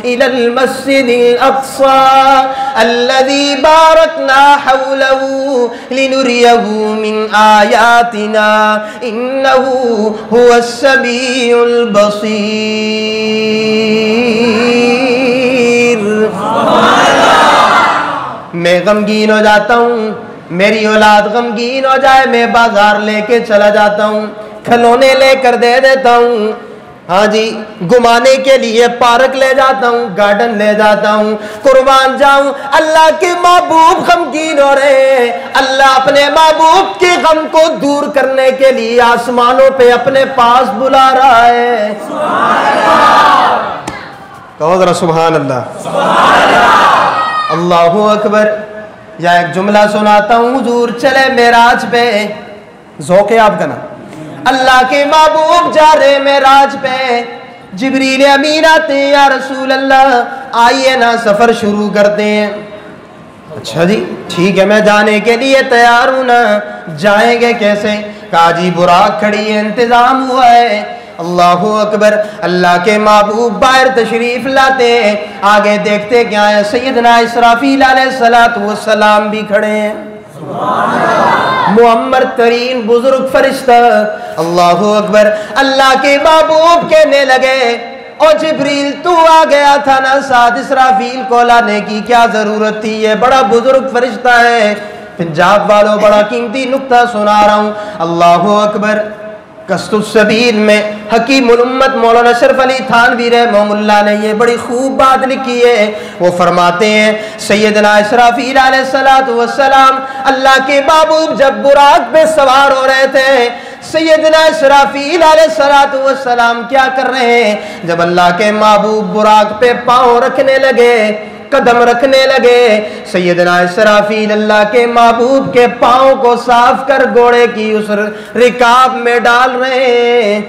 إلى المسجد الأقصى الذي باركنا حوله لنريه من آياتنا إنه هو السميع البصير. میں غمگین ہو جاتا ہوں، میری اولاد غمگین ہو جائے، میں بازار لے کے چلا جاتا ہوں، کھلونے لے کر دے دیتا ہوں، ہاں جی گھمانے کے لیے پارک لے جاتا ہوں، گارڈن لے جاتا ہوں، قربان جاؤں اللہ کے محبوب غمگین ہو رہے ہیں، اللہ اپنے محبوب کے غم کو دور کرنے کے لیے آسمانوں پہ اپنے پاس بلا رہا ہے. کہو ذرا سبحان اللہ. اللہ اکبر. یا ایک جملہ سناتا ہوں، حضور چلے معراج پہ، ذوق ہے آپ کا نا، اللہ کے محبوب جا رہے معراج پہ، جبریل امین آتے ہیں، یا رسول اللہ آئیے نا سفر شروع کرتے ہیں. اچھا جی ٹھیک ہے میں جانے کے لیے تیار ہوں نا، جائیں گے کیسے؟ کہا جی براق کھڑی ہے، انتظام ہوا ہے. اللہ اکبر. اللہ کے محبوب باہر تشریف لاتے ہیں، آگے دیکھتے کیا ہے، سیدنا اسرافیل علیہ السلام بھی کھڑے ہیں، معمر ترین بزرگ فرشتہ. اللہ اکبر. اللہ کے محبوب کہنے لگے او جبریل تو آ گیا تھا نا ساتھ، اسرافیل کو لانے کی کیا ضرورت تھی؟ یہ بڑا بزرگ فرشتہ ہے. پنجاب والوں بڑا قیمتی نکتہ سنا رہا ہوں. اللہ اکبر. قصد السبیل میں حکیم الامت مولانا اشرف علی تھانوی رحمہ اللہ نے یہ بڑی خوب بات لکھی ہے. وہ فرماتے ہیں سیدنا اسرافیل علیہ السلام اللہ کے محبوب جب براق پہ سوار ہو رہے تھے، سیدنا اسرافیل علیہ السلام کیا کر رہے ہیں؟ جب اللہ کے محبوب براق پہ پاؤں رکھنے لگے، قدم رکھنے لگے، سیدنا اسرافیل اللہ کے محبوب کے پاؤں کو صاف کر گھوڑے کی اس رکاب میں ڈال رہے ہیں،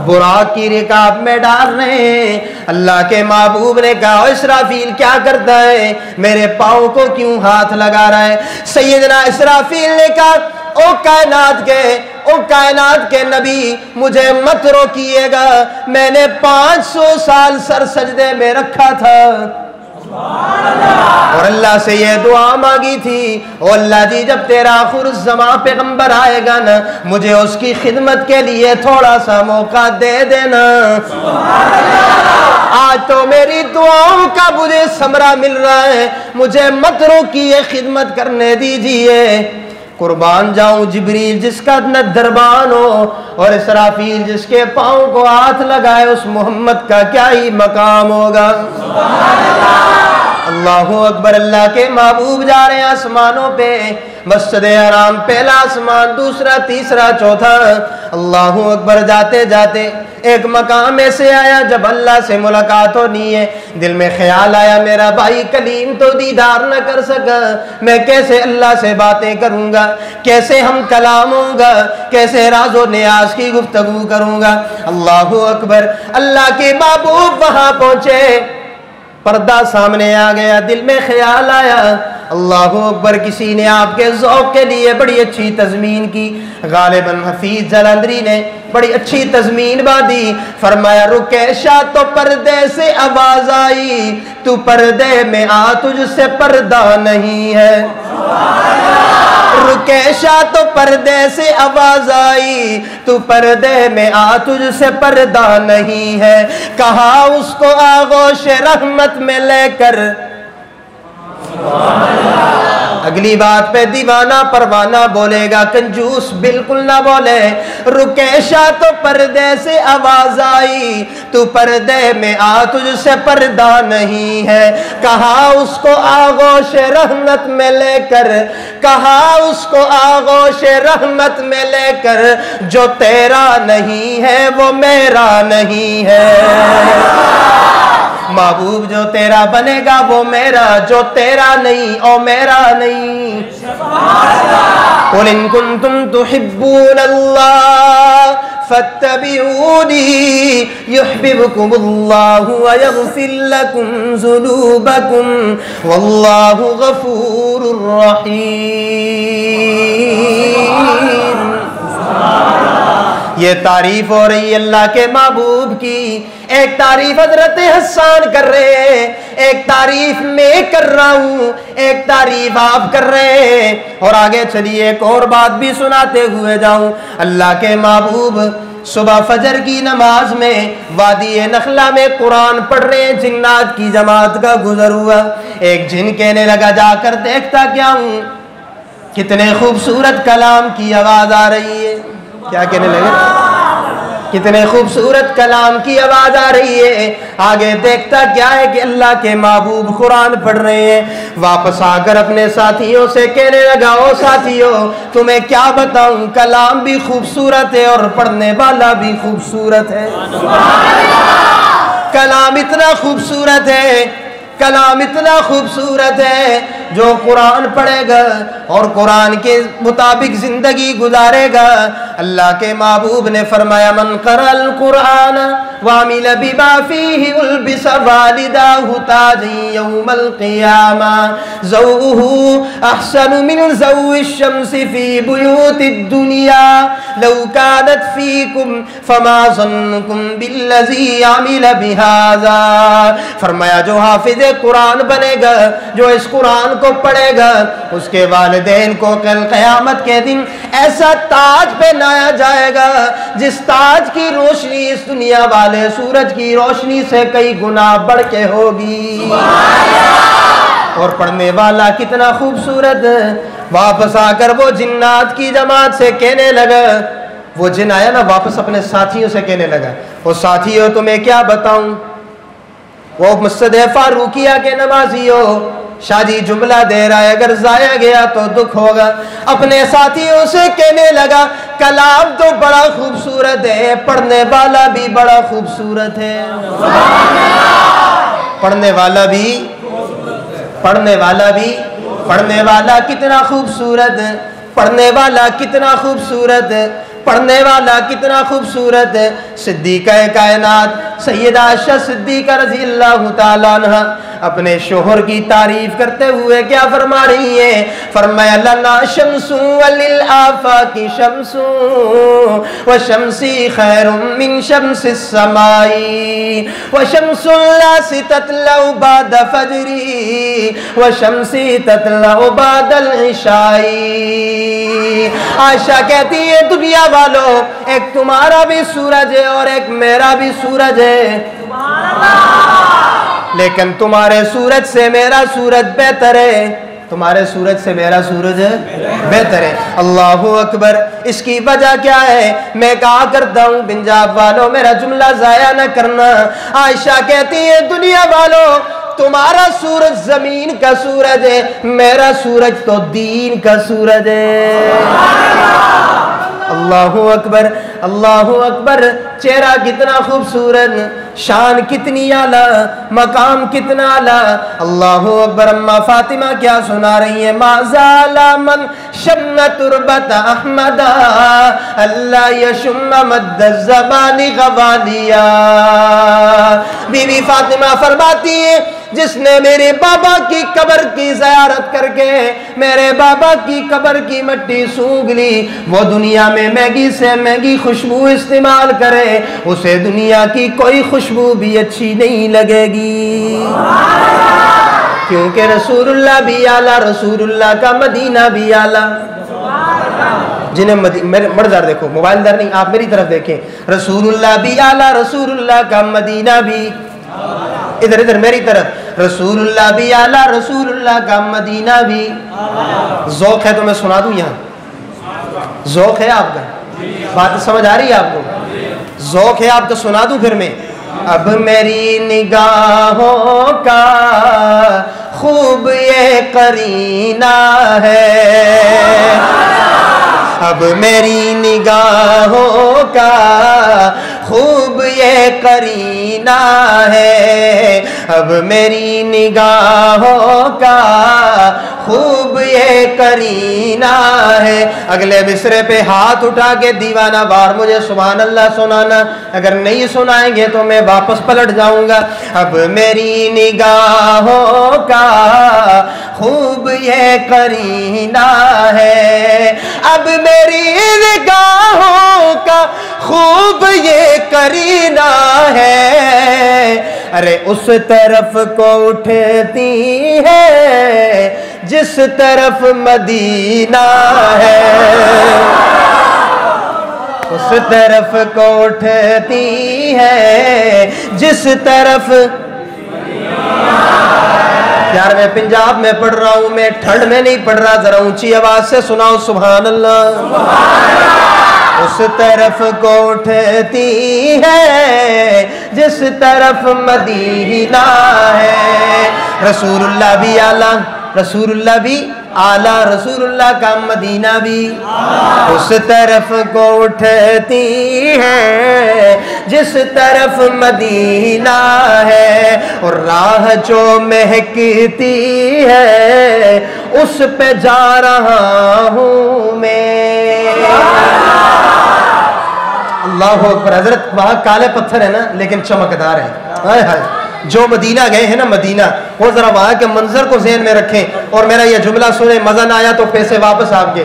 براق کی رکاب میں ڈال رہے ہیں. اللہ کے محبوب نے کہا اسرافیل کیا کرتا ہے، میرے پاؤں کو کیوں ہاتھ لگا رہا ہے؟ سیدنا اسرافیل نے کہا او کائنات کے نبی مجھے مت روکیے گا، میں نے 500 سال سر سجدے میں رکھا تھا اور اللہ سے یہ دعا مانگی تھی، او اللہ جی جب تیرا آخر الزمان پیغمبر آئے گا نا، مجھے اس کی خدمت کے لیے تھوڑا سا موقع دے دینا. آج تو میری دعاؤں کا مجھے ثمرہ مل رہا ہے، مجھے مت روکیے، خدمت کرنے دیجیے. قربان جاؤں جبریل جس کا دربان ہو اور اسرافیل جس کے پاؤں کو ہاتھ لگائے، اس محمد کا کیا ہی مقام ہوگا. اللہ اکبر. اللہ کے محبوب جا رہے ہیں آسمانوں پہ، مسجد حرام پہلا آسمان، دوسرا، تیسرا، چوتھا. اللہ اکبر. جاتے جاتے ایک مقام ایسے آیا جب اللہ سے ملاقات ہونی ہے، دل میں خیال آیا میرا بھائی کلیم تو دیدار نہ کر سکا، میں کیسے اللہ سے باتیں کروں گا، کیسے ہم کلام ہوں گا، کیسے راز و نیاز کی گفتگو کروں گا. اللہ اکبر. اللہ کے محبوب وہاں پہنچے، پردہ سامنے آ گیا، دل میں خیال آیا اللہ اکبر. کسی نے آپ کے ذوق کے لیے بڑی اچھی تضمین کی، غالباً حفیظ جلندری نے بڑی اچھی تضمین باندھی. فرمایا رکے شاہ تو پردے سے آواز آئی، تو پردے میں آ تجھ سے پردہ نہیں ہے. رکے شاہ تو پردے سے آواز آئی، تو پردے میں آ تجھ سے پردہ نہیں ہے. کہا اس کو آغوش رحمت میں لے کر، اگلی بات پہ دیوانہ پروانہ بولے گا، کنجوس بالکل نہ بولے. رکے شاہ تو پردے سے آواز آئی، تو پردے میں آ تجھ سے پردہ نہیں ہے. کہا اس کو آغوش رحمت میں لے کر، کہا اس کو آغوش رحمت میں لے کر، جو تیرا نہیں ہے وہ میرا نہیں ہے. محبوب جو تیرا بنے گا وہ میرا، جو تیرا نہیں او میرا نہیں. قُلْ إِن كُنتُمْ تُحِبُّونَ اللَّهَ فَاتَّبِعُونِي يُحْبِبْكُمُ اللَّهُ وَيَغْفِرْ لَكُمْ ذُنُوبَكُمْ وَاللَّهُ غَفُورٌ رَحِيمٌ. یہ تعریف ہو رہی ہے اللہ کے محبوب کی. ایک تعریف حضرت حسان کر رہے ہیں, ایک تعریف میں کر رہا ہوں, ایک تعریف آپ کر رہے ہیں. اور آگے چلیے ایک اور بات بھی سناتے ہوئے جاؤں. اللہ کے محبوب صبح فجر کی نماز میں وادی نخلا میں قرآن پڑھ رہے ہیں, جنات کی جماعت کا گزر ہوا. ایک جن کہنے لگا جا کر دیکھتا کیا ہوں, کتنے خوبصورت کلام کی آواز آ رہی ہے. کیا کہنے لگے؟ کتنے خوبصورت کلام کی آواز آ رہی ہے. آگے دیکھتا کیا ہے کہ اللہ کے محبوب قرآن پڑھ رہے ہیں. واپس آ کر اپنے ساتھیوں سے کہنے لگا, او ساتھیوں تمہیں کیا بتاؤں, کلام بھی خوبصورت ہے اور پڑھنے والا بھی خوبصورت ہے. کلام اتنا خوبصورت ہے, کلام اتنا خوبصورت ہے, جو قرآن پڑھے گا اور قرآن کے مطابق زندگی گزارے گا. اللہ کے محبوب نے فرمایا من قرأ القرآن وعمل بما فيه البس والداه تاجا يوم القيامة ضوءه أحسن من ضوء الشمس في بيوت الدنيا لو كانت فيكم فما ظنكم بالذي عمل بهذا. فرمایا جو حافظ قرآن بنے گا, جو اس قرآن کو پڑھے گا, اس کے والدین کو کل قیامت کے دن ایسا تاج پہنایا جائے گا جس تاج کی روشنی اس دنیا والے سورج کی روشنی سے کئی گنا بڑھ کے ہوگی. اور پڑھنے والا کتنا خوبصورت. واپس آ کر وہ جنات کی جماعت سے کہنے لگا, وہ جن آیا نا واپس اپنے ساتھیوں سے کہنے لگا, وہ ساتھیوں تمہیں کیا بتاؤں, وہ مسجد فاروقیہ کے نمازی ہو, شاہ جی جملہ دے رہا ہے, اگر ضائع گیا تو دکھ ہوگا. اپنے ساتھیوں سے کہنے لگا کلام تو بڑا خوبصورت ہے, پڑھنے والا بھی بڑا خوبصورت ہے. پڑھنے والا بھی, پڑھنے والا بھی, پڑھنے والا کتنا خوبصورت, پڑھنے والا کتنا خوبصورت, پڑھنے والا کتنا خوبصورت. صدیقہ کائنات سیدہ عائشہ صدیقہ رضی اللہ تعالیٰ عنہ اپنے شوہر کی تعریف کرتے ہوئے کیا فرما رہی ہیں؟ فرمایا لنا شمس وللآفاق شمس وشمسی خیر من شمس السماء وشمس لا تطلع بعد فجری وشمسی تطلع بعد العشاء. عائشہ کہتی ہے دنیا والو, ایک تمہارا بھی سورج ہے اور ایک میرا بھی سورج ہے, لیکن تمہارے سورج سے میرا سورج بہتر ہے, تمہارے سورج سے میرا سورج بہتر ہے. اللہ اکبر. اس کی وجہ کیا ہے؟ میں کہا کرتا ہوں پنجاب والوں میرا جملہ ضائع نہ کرنا. عائشہ کہتی ہے دنیا والوں تمہارا سورج زمین کا سورج ہے, میرا سورج تو دین کا سورج ہے. اللہ اکبر, اللہ اکبر. چہرہ کتنا خوبصورت, شان کتنی اعلیٰ, مقام کتنا اعلیٰ. اللہ اکبر. اما فاطمہ کیا سنا رہی ہیں؟ ما زال من شم تربت احمد اللہ یشم مد الزبان غوالیا. بی بی فاطمہ فرماتی ہیں جس نے میرے بابا کی قبر کی زیارت کر کے میرے بابا کی قبر کی مٹی سونگھ لی, وہ دنیا میں مہنگی سے مہنگی خوشبو استعمال کرے, اسے دنیا کی کوئی خوشبو بھی اچھی نہیں لگے گی, کیونکہ رسول اللہ بھی اعلیٰ, رسول اللہ کا مدینہ بھی اعلیٰ. جنہیں مرزار دیکھو, موبائل در نہیں, آپ میری طرف دیکھیں. رسول اللہ بھی اعلیٰ, رسول اللہ کا مدینہ بھی, ادھر ادھر میری طرف, رسول اللہ بھی اعلیٰ, رسول اللہ کا مدینہ بھی. ذوق ہے تو میں سنا دوں یہاں, ذوق ہے آپ کا, بات سمجھ آ رہی ہے آپ کو؟ ذوق ہے آپ کا, سنا دوں پھر میں. اب میری نگاہوں کا خوب یہ قرینہ ہے, اب میری نگاہوں کا خوب یہ قرینہ ہے, اب میری نگاہوں کا خوب یہ کرینہ ہے. اگلے مصرے پہ ہاتھ اٹھا کے دیوانہ وار مجھے سبحان اللہ سنانا. اگر نہیں سنائیں گے تو میں واپس پلٹ جاؤں گا. اب میری نگاہوں کا خوب یہ کرینہ ہے, اب میری نگاہوں کا خوب یہ کرینہ ہے. ارے اس طرف کو اٹھتی ہے جس طرف مدینہ ہے, اس طرف کو اٹھتی ہے جس طرف. یار میں پنجاب میں پڑھ رہا ہوں, میں ٹھنڈ میں نہیں پڑھ رہا, ذرا اونچی آواز سے سناؤ سبحان اللہ. اس طرف کو اٹھتی ہے جس طرف مدینہ ہے. رسول اللہ بھی اعلیٰ, رسول اللہ بھی اعلیٰ, رسول اللہ کا مدینہ بھی. اس طرف کو اٹھتی ہے جس طرف مدینہ ہے, اور راہ جو مہکتی ہے اس پہ جا رہا ہوں میں. اللہ اکبر. حضرت وہاں کالے پتھر ہے نا لیکن چمکدار ہے. ہائے ہائے, جو مدینہ گئے ہیں نا مدینہ, وہ ذرا وہاں کے منظر کو ذہن میں رکھیں اور میرا یہ جملہ سنیں, مزہ نہ آیا تو پیسے واپس آپ کے.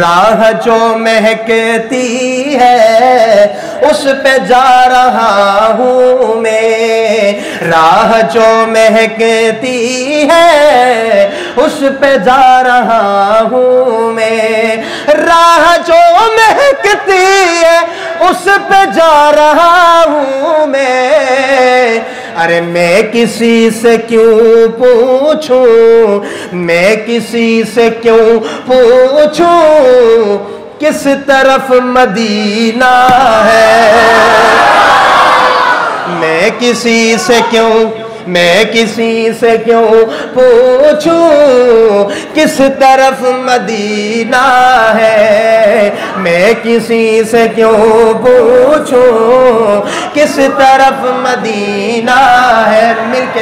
راہ جو مہکتی ہے اس پہ جا رہا ہوں میں, راہ جو مہکتی ہے اس پہ جا رہا ہوں میں, راہ جو مہکتی ہے اس پہ جا رہا ہوں میں. ارے میں کسی سے کیوں پوچھوں, میں کسی سے کیوں پوچھوں کس طرف مدینہ ہے. میں کسی سے کیوں, میں کسی سے کیوں پوچھوں کس طرف مدینہ ہے. میں کسی سے کیوں پوچھوں کس طرف مدینہ ہے.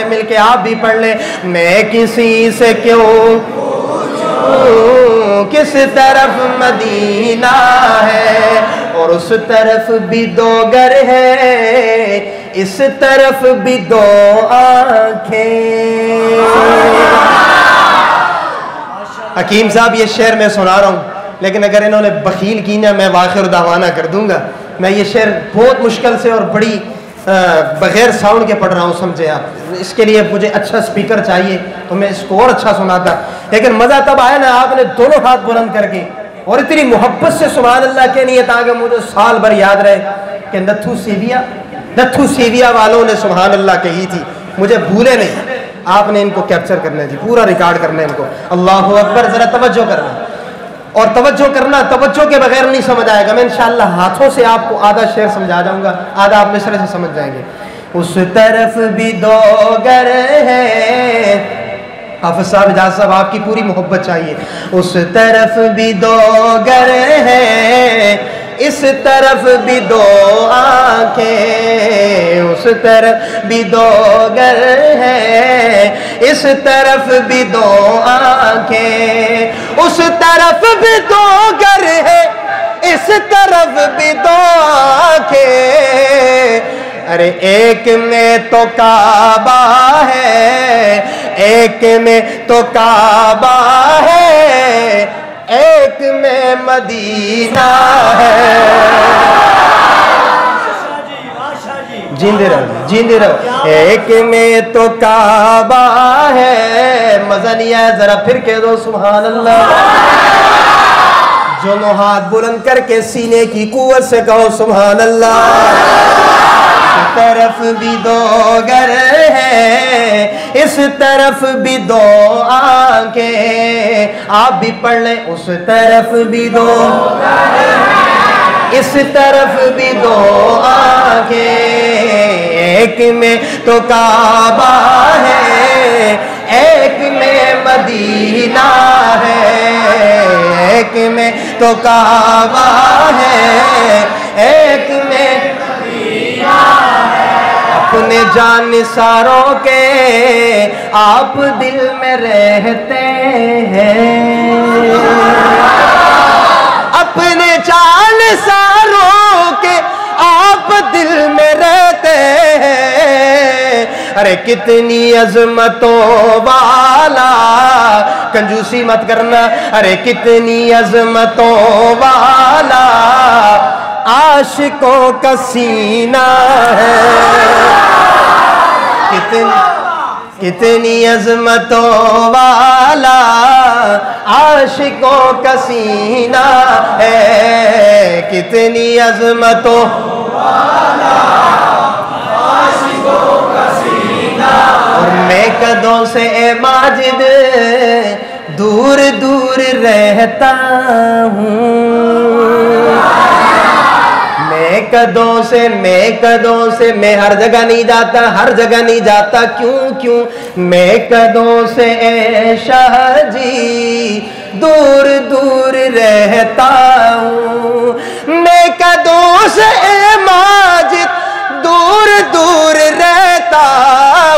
مل کے آپ بھی پڑھ لیں. میں کسی سے کیوں پوچھوں کس طرف مدینہ ہے, اور اس طرف بھی دو گر ہے اس طرف بھی دو آنکھیں. حکیم صاحب یہ شعر میں سنا رہا ہوں, لیکن اگر انہوں نے بخیل کی نا میں واخر دعوانا کر دوں گا. میں یہ شعر بہت مشکل سے اور بڑی بغیر ساؤنڈ کے پڑھ رہا ہوں, سمجھے آپ. اس کے لیے مجھے اچھا سپیکر چاہیے تو میں اس کو اور اچھا سناتا, لیکن مزہ تب آیا نا آپ نے دونوں ہاتھ بلند کر کے اور اتنی محبت سے سبحان اللہ کہنی ہے تاکہ مجھے سال بھر یاد رہے کہ نتھو سیویا والوں نے سبحان اللہ کہی تھی, مجھے بھولے نہیں. آپ نے ان کو کیپچر کرنا ہے جی, پورا ریکارڈ کرنا ہے ان کو. اللہ اکبر. ذرا توجہ کرنا, اور توجہ کرنا, توجہ کے بغیر نہیں سمجھ آئے گا. میں انشاءاللہ ہاتھوں سے آپ کو آدھا شعر سمجھا جاؤں گا, آدھا آپ مصرے سے سمجھ جائیں گے. اس طرف بھی دو گر ہے, حافظ صاحب اجازت صاحب آپ کی پوری محبت چاہیے. اس طرف بھی دو گر ہے اس طرف بھی دو آنکھیں, اس طرف بھی دو گر ہے اس طرف بھی دو آنکھیں, اس طرف بھی دو گر ہے اس طرف بھی دو آنکھیں. ارے ایک میں تو کعبہ ہے, ایک میں تو کعبہ ہے, ایک میں مدینہ ہے. جیندے رہو, جیندے رہو. ایک میں تو کعبہ ہے, مزہ نہیں آیا ذرا پھر کہہ دو سبحان اللہ. دونوں ہاتھ بلند کر کے سینے کی قوت سے کہو سبحان اللہ. اس طرف بھی دو گر ہے اس طرف بھی دو آنکھیں. آپ بھی پڑھ لیں. اس طرف بھی دو اس طرف بھی دو آنکھیں, ایک میں تو کعبہ ہے ایک میں مدینہ ہے, ایک میں تو کعبہ ہے ایک میں مدینہ ہے. اپنے جانثاروں کے آپ دل میں رہتے ہیں، اپنے جانثاروں کے آپ دل میں رہتے ہیں۔ ارے کتنی عظمتوں والا، کنجوسی مت کرنا، ارے کتنی عظمتوں والا عاشقوں کا سینہ ہے، کتنی عظمتوں والا عاشقوں کا سینہ ہے، کتنی عظمتوں والا عاشقوں کا سینہ۔ اور میں قدوں سے اے ماجد دور دور رہتا ہوں، میں قدوں سے میں ہر جگہ نہیں جاتا، ہر جگہ نہیں جاتا، کیوں میں قدوں سے اے شاہ جی دور دور رہتا ہوں، میں قدوں سے اے ماجد دور دور رہتا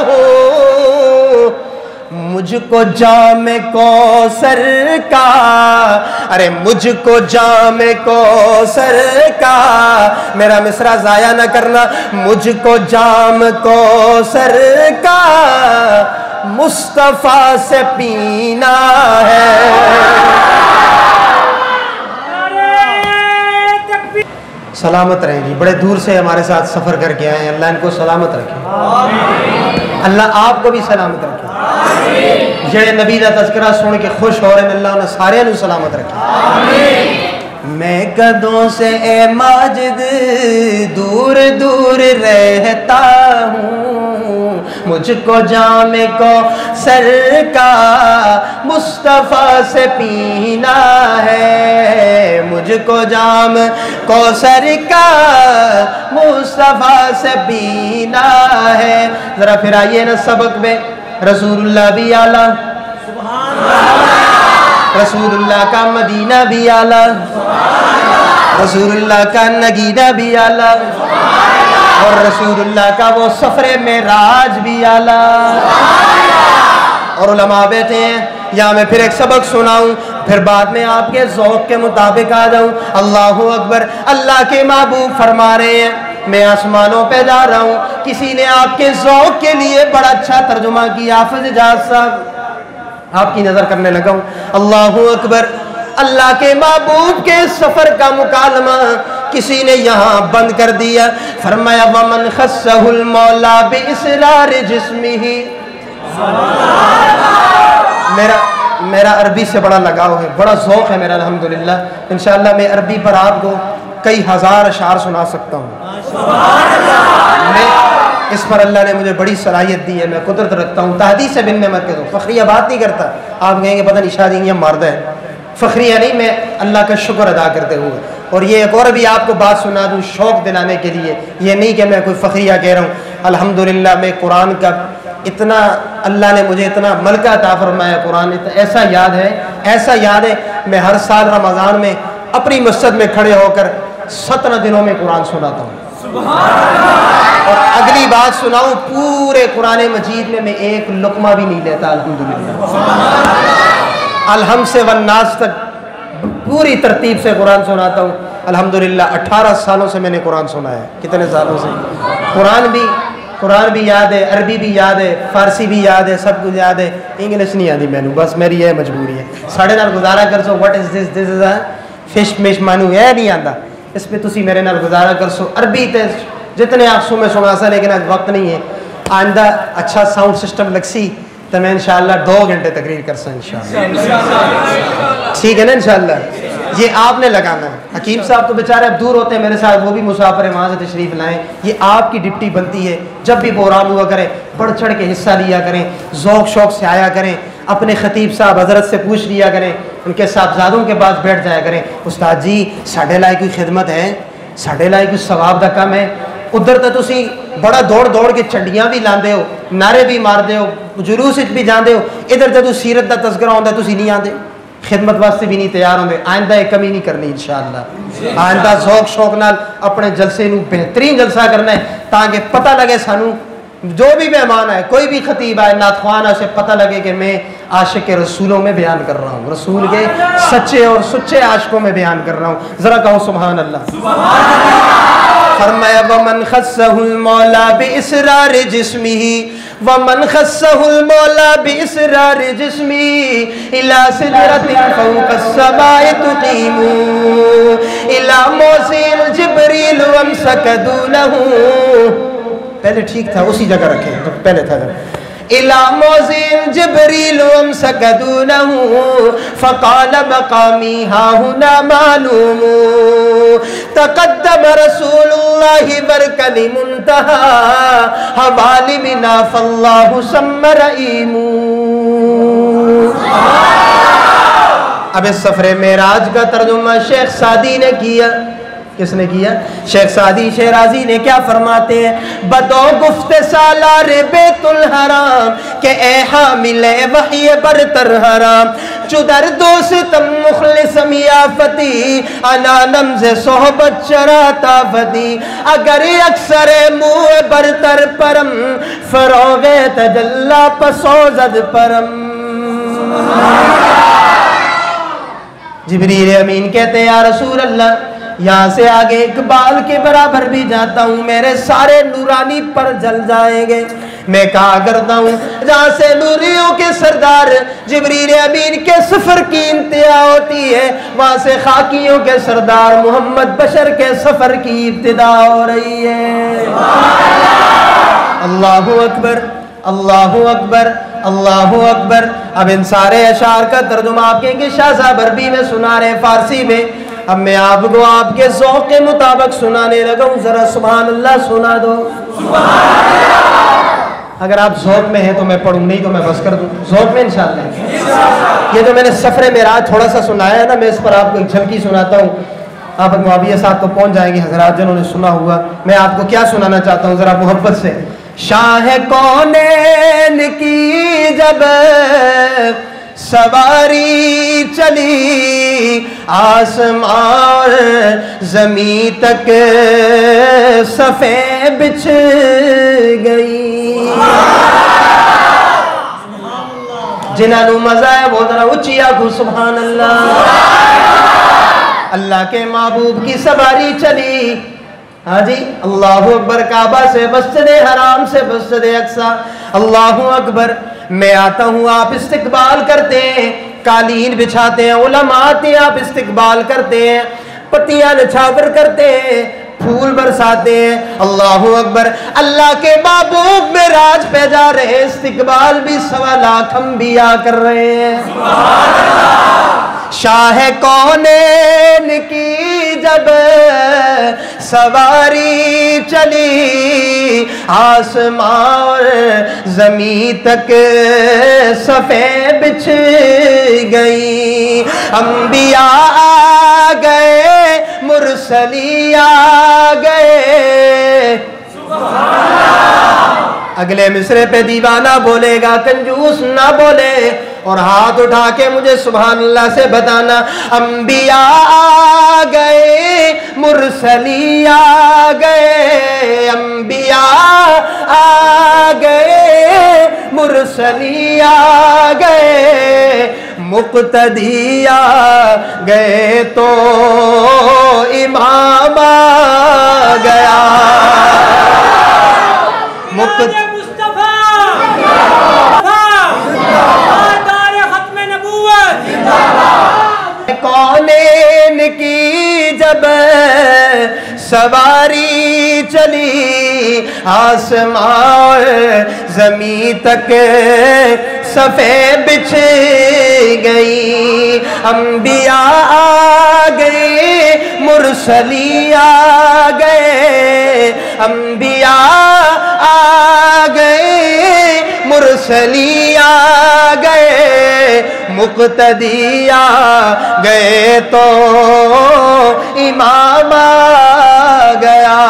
ہوں، مجھ کو جام کوثر کا، ارے مجھ کو جام کوثر کا، میرا مصرع ضائع نہ کرنا، مجھ کو جام کوثر کا مصطفیٰ سے پینا ہے۔ سلامت رہیں جی، بڑے دور سے ہمارے ساتھ سفر کر کے آئے ہیں، اللہ ان کو سلامت رکھے، اللہ آپ کو بھی سلامت رکھے، جڑے نبی کا تذکرہ سن کے خوش ہو رہے ہیں، اللہ انہیں سارے نو سلامت رکھے۔ میں قدوں سے اے ماجد دور دور رہتا ہوں، مجھ کو جام کوثر کا مصطفیٰ سے پینا ہے، مجھ کو جام کوثر کا مصطفیٰ سے پینا ہے۔ ذرا پھر آئیے نا سبق میں، رسول اللہ بھی اعلیٰ، رسول اللہ کا مدینہ بھی اعلیٰ، رسول اللہ کا نگینہ بھی اعلیٰ، اور رسول اللہ کا وہ سفر معراج بھی اعلیٰ۔ اور علماء بیٹھے ہیں یا میں پھر ایک سبق سناؤں، پھر بعد میں آپ کے ذوق کے مطابق آ جاؤں۔ اللہ اکبر، اللہ کے محبوب فرما رہے ہیں، میں آسمانوں پہ جا رہا ہوں، کسی نے آپ کے ذوق کے لیے بڑا اچھا ترجمہ کیا، حافظ اجاز صاحب آپ کی نظر کرنے لگا ہوں۔ اللہ اکبر، اللہ کے محبوب کے سفر کا مکالمہ کسی نے یہاں بند کر دیا، فرمایا وَمَنْ خَصَّهُ الْمَوْلَى بِإِسْرَارِ جِسْمِهِ۔ میرا عربی سے بڑا لگاؤ ہے، بڑا ذوق ہے میرا الحمدللہ، انشاءاللہ میں عربی پر آپ کو کئی ہزار اشعار سنا سکتا ہوں۔ اس پر اللہ نے مجھے بڑی صلاحیت دی ہے، میں قدرت رکھتا ہوں، تحدیث بن نعمت کے دو، فخریہ بات نہیں کرتا، آپ کہیں گے پتہ نہیں شاہ جی یہ مرد ہے، فخریہ نہیں، میں اللہ کا شکر ادا کرتے ہوئے۔ اور یہ ایک اور بھی آپ کو بات سنا دوں شوق دلانے کے لیے، یہ نہیں کہ میں کوئی فخریہ کہہ رہا ہوں، الحمدللہ میں قرآن کا اتنا اللہ نے مجھے اتنا ملکہ عطا فرمایا، قرآن ایسا یاد ہے میں ہر سال رمضان میں اپنی مسجد میں کھڑے ہو کر 17 دنوں میں قرآن سناتا ہوں، اور اگلی بات سناؤں، پورے قرآن مجید میں ایک لقمہ بھی نہیں لیتا الحمدللہ، الحمد سے والناس تک پوری ترتیب سے قرآن سناتا ہوں الحمدللہ۔ 18 سالوں سے میں نے قرآن سنا ہے، کتنے سالوں سے، قرآن بھی یاد ہے، عربی بھی یاد ہے، فارسی بھی یاد ہے، سب کچھ یاد ہے، انگلش نہیں آتی مینو، بس میری یہ مجبوری ہے، ساڑھے نال گزارا کر سو، what is this is a fish مش مانو، یہ نہیں آتا، اس پہ تسی میرے نال گزارا کر سو، عربی تے جتنے آپ سو میں سنا سا، لیکن آج وقت نہیں ہے، آئندہ اچھا ساؤنڈ سسٹم لگ سی تو میں انشاءاللہ 2 گھنٹے تقریر کر سا انشاءاللہ، ٹھیک ہے نا انشاءاللہ، یہ آپ نے لگانا ہے۔ حکیم صاحب تو بیچارے اب دور ہوتے ہیں میرے ساتھ، وہ بھی مسافر ہیں، وہاں سے تشریف لائیں، یہ آپ کی ڈپٹی بنتی ہے، جب بھی پروگرام ہوا کریں بڑھ چڑھ کے حصہ لیا کریں، ذوق شوق سے آیا کریں، اپنے خطیب صاحب حضرت سے پوچھ لیا کریں، ان کے صاحبزادوں کے پاس بیٹھ جایا کریں، استاد جی ساڑھے لائے کوئی خدمت ہے، ساڑھے لائے کوئی ثواب دا کم ہے، ادھر تو تسی بڑا دوڑ کے چنڈیاں بھی لاندے ہو، نعرے بھی مار دے ہو، جلوس بھی جاندے ہو، ادھر تو سیرت دا تذکرہ ہوندہ تسی نہیں آندے، خدمت واسطے بھی نہیں تیار ہوں گے. آئندہ ایک کمی نہیں کرنی انشاءاللہ. آئندہ ذوق شوق نال اپنے جلسے نو بہترین جلسہ کرنا ہے تاکہ پتہ لگے سانو جو بھی مہمان آئے, کوئی بھی خطیب آئے, نعت خوان سے پتہ لگے کہ میں عاشق رسولوں میں بیان کر رہا ہوں, رسول کے سچے اور سچے عاشقوں میں بیان کر رہا ہوں. ذرا کہو سبحان اللہ. فرمایا ومن خصہ المولا باسرار جسمہ ومن خصہ المولا باسرار جسمہ الى سدرۃ فوق السماء تقیم الى موسیل جبریل وامسک دونہ. پہلے ٹھیک تھا, اسی جگہ رکھیں جو پہلے تھا. الى موسیل جبریل وامسک دونہ فقال مقامی ہا ہنا معلوم تقدم رسول اللہ برکن منتہا حوالی بنا فاللہ سم رئیم. اب اس سفر معراج کا ترجمہ شیخ سعدی نے کیا. کس نے کیا؟ شیخ سعدی شیرازی نے. کیا فرماتے ہیں؟ بدو گفت سالار بیت الحرام کہ اے حامل وحی برتر حرام چدر دوستم مخلص میافتی انا نمز صحبت چراتا فتی اگر اکثر موہ برتر پرم فروغ تجلا پسوزد پرم. جبریل امین کہتے ہیں یا رسول اللہ یہاں سے آگے اقبال کے برابر بھی جاتا ہوں میرے سارے نورانی پر جل جائیں گے. میں کہا کرتا ہوں جہاں سے نوریوں کے سردار جبریل امین کے سفر کی انتہا ہوتی ہے وہاں سے خاکیوں کے سردار محمد بشر کے سفر کی ابتدا ہو رہی ہے. اللہ اکبر اللہ اکبر اللہ اکبر. اب ان سارے اشعار کا ترجمہ آپ کہیں گے شاہ صاحب عربی میں سنا رہے فارسی میں. اب میں آپ کو آپ کے ذوق کے مطابق سنانے لگا ہوں, ذرا سبحان اللہ سنا دو. اگر آپ ذوق میں ہیں تو میں پڑھوں, نہیں تو میں بس کر دوں. ذوق میں انشاءاللہ. یہ جو میں نے سفر معراج تھوڑا سا سنایا ہے نا, میں اس پر آپ کو ایک جھلکی سناتا ہوں. آپ معاویہ صاحب کو پہنچ جائیں گے حضرات جنہوں نے سنا ہوا. میں آپ کو کیا سنانا چاہتا ہوں ذرا محبت سے. شاہ کونین کی جب سواری چلی آسمان زمین تک صفیں بچھ گئی. جنہاں نو مزہ ہے وہ ذرا اچھی آگو سبحان اللہ. اللہ کے محبوب کی سواری چلی. ہاں جی اللہ اکبر. کعبہ سے مسجد حرام سے مسجد اقصی. اللہ اکبر. میں آتا ہوں آپ استقبال کرتے ہیں, قالین بچھاتے ہیں, علماء آتے ہیں آپ استقبال کرتے ہیں, پتیاں نچھاور کرتے ہیں, پھول برساتے ہیں. اللہ اکبر. اللہ کے محبوب معراج پہ جا رہے ہیں, استقبال بھی 1.25 لاکھ انبیاء کر رہے ہیں. شاہ کونین کی جب سواری چلی آسمان زمین تک صفیں بچھ گئی. انبیاء آ گئے مرسلی آ گئے. اگلے مصرے پہ دیوانہ بولے گا, کنجوس نہ بولے, اور ہاتھ اٹھا کے مجھے سبحان اللہ سے بتانا. انبیاء آ گئے مرسلی آ گئے. انبیاء آ گئے مرسلی آ گئے. مقتدی آ گئے تو امام آ گیا. کونین کی جب سواری چلی آسمان زمین تک صفیں بچھ گئی. انبیاء آ گئے مرسلی آ گئے. انبیاء آ گئے مرسلی آ گئے. مقتدی آ گئے تو امام آ گیا.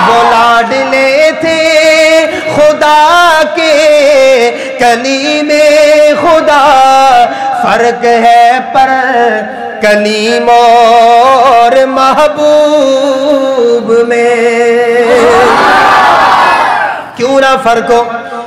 وہ لاڈلے تھے خدا کے کلیم خدا فرق ہے پر کلیم اور محبوب میں، کیوں نہ فرق ہو؟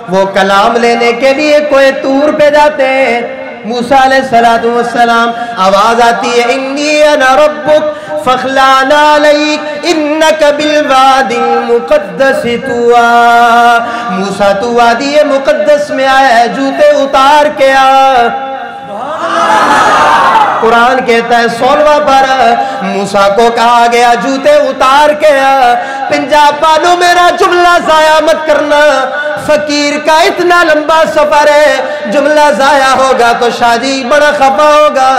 وہ کلام لینے کے لیے کوئی طور پہ جاتے ہیں، موسیٰ علیہ السلام، آواز آتی ہے انی انا ربک فخلعن علیک انک بالوادی المقدس طویٰ، موسیٰ تو وادی مقدس میں آیا ہے، جوتے اتار کے آ۔ قرآن کہتا ہے 16واں پارہ، موسیٰ کو کہا گیا جوتے اتار کے آ، پنجاب والوں میرا جملہ ضائع مت کرنا، فقیر کا اتنا لمبا سفر ہے، جملہ ضائع ہوگا تو شاہ جی بڑا خفا ہوگا۔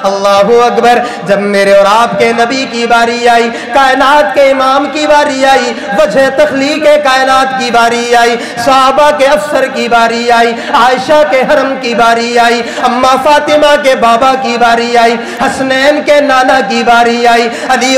اللہ اکبر، جب میرے اور آپ کے نبی کی باری آئی، کائنات کے امام کی باری آئی، وجہ تخلیق کائنات کی باری آئی، صحابہ کے افسر کی باری آئی، عائشہ کے حرم کی باری آئی، اماں فاطمہ کے بابا کی باری آئی، حسنین کے نانا کی باری آئی، علی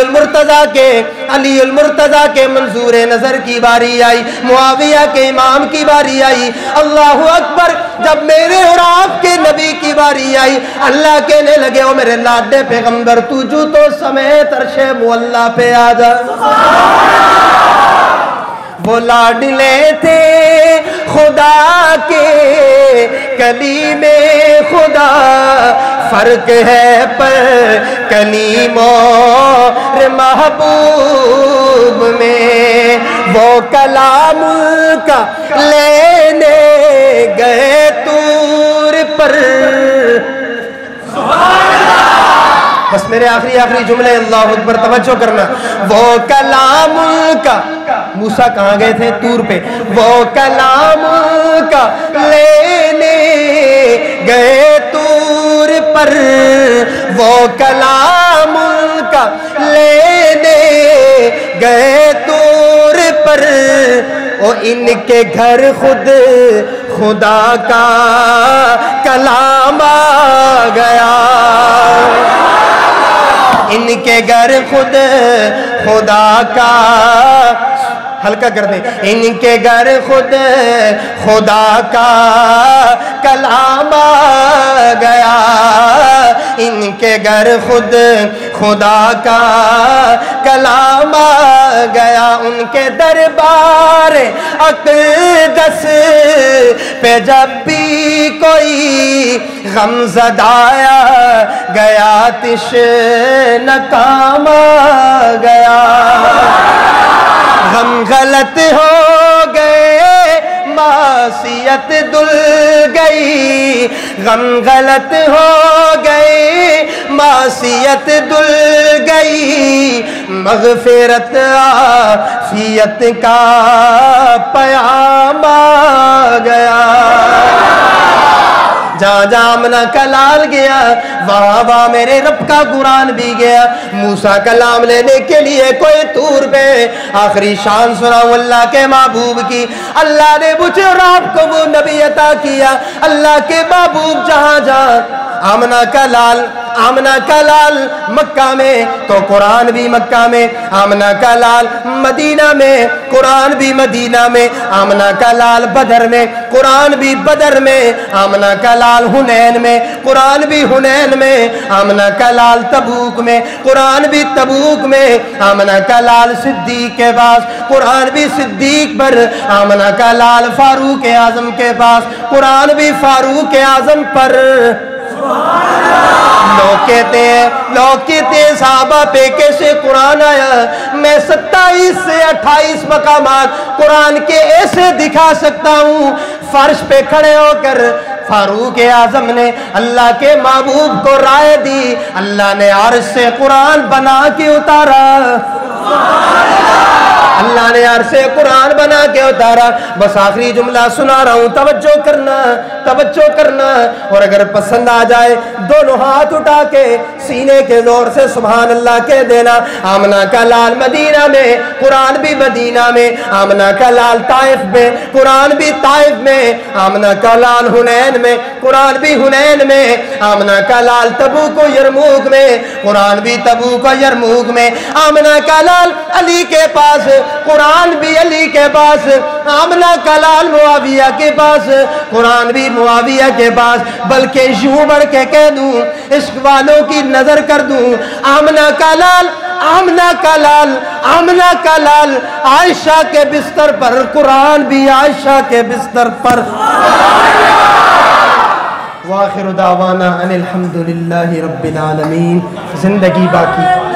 المرتضیٰ کے منظور نظر کی باری آئی، معاویہ کے امام کی باری آئی۔ اللہ اکبر، جب میرے اور آپ کے نبی کی باری آئی، اللہ کہنے لگے او میرے لاڈے پیغمبر تو جوتوں سمیت عرش معلیٰ پہ آ جا۔ وہ لاڈلے تھے خدا کے کلیم خدا، فرق ہے پر کلیم اور محبوب میں، وہ کلام کا لینے گئے طور پر۔ بس میرے آخری جملے، اللہ اکبر، توجہ کرنا، وہ کلام کا، موسیٰ کہاں گئے تھے؟ طور پہ، وہ کلام کا لینے گئے طور پر، وہ کلام کا لینے گئے طور پر، اور ان کے گھر خود خدا کا کلام آ گیا، ان کے گھر خود خدا کا، ہلکا کر دیں، ان کے گھر خود خدا کا کلام آ گیا، ان کے گھر خود خدا کا کلام آ گیا، ان کے دربار اقدس پہ جب بھی کوئی غم زدایا گیا، تشنہ کام آ گیا، غم غلط ہو گئے معصیت دل گئی، غم غلط ہو گئی معصیت دل گئی، مغفرت عافیت کا پیام آ گیا، جہاں جہاں آمنہ کا لال گیا وہاں وہاں میرے رب کا قرآن بھی گیا۔ موسیٰ کلام لینے کے لیے کوئی طور پہ، آخری شان سناؤں اللہ کے محبوب کی، اللہ نے مجھے اور آپ کو وہ نبی عطا کیا، اللہ کے محبوب جہاں جہاں آمنہ کا لال مکہ میں تو قرآن بھی مکہ میں، آمنہ کا لال مدینہ میں قرآن بھی مدینہ میں، آمنہ کا لال بدر میں قرآن بھی بدر میں، آمنہ کا لال حنین میں قرآن بھی حنین میں، آمنہ کا لال تبوک میں قرآن بھی تبوک میں، آمنہ کا لال صدیق کے پاس قرآن بھی صدیق پر، آمنہ کا لال فاروق اعظم کے پاس قرآن بھی فاروق اعظم پر۔ لوگ کہتے ہیں صحابہ پہ کیسے قرآن آیا؟ میں 27 سے 28 مقامات قرآن کے ایسے دکھا سکتا ہوں، فرش پہ کھڑے ہو کر فاروق اعظم نے اللہ کے محبوب کو رائے دی، اللہ نے عرش سے قرآن بنا کے اتارا، اللہ نے عرش سے قرآن بنا کے اتارا۔ بس آخری جملہ سنا رہا ہوں، توجہ کرنا، اور اگر پسند آ جائے دونوں ہاتھ اٹھا کے سینے کے زور سے سبحان اللہ کہہ دینا۔ آمنہ کا لال مدینہ میں قرآن بھی مدینہ میں، آمنہ کا لال طائف میں قرآن بھی طائف میں، آمنہ کا لال حنین میں قرآن بھی حنین میں، آمنہ کا لال تبوک و یرموک میں قرآن بھی تبوک و یرموک میں، آمنہ کا لال علی کے پاس قرآن بھی علی کے پاس، آمنہ کا لال معاویہ کے پاس، قرآن بھی معاویہ کے پاس، بلکہ یوں بڑھ کے کہہ دوں، عشق والوں کی نظر کر دوں، آمنہ کا لال، آمنہ کا لال، آمنہ کا لال عائشہ کے بستر پر، قرآن بھی عائشہ کے بستر پر۔ وآخر دعوانا ان الحمدللہ رب العالمین۔ زندگی باقی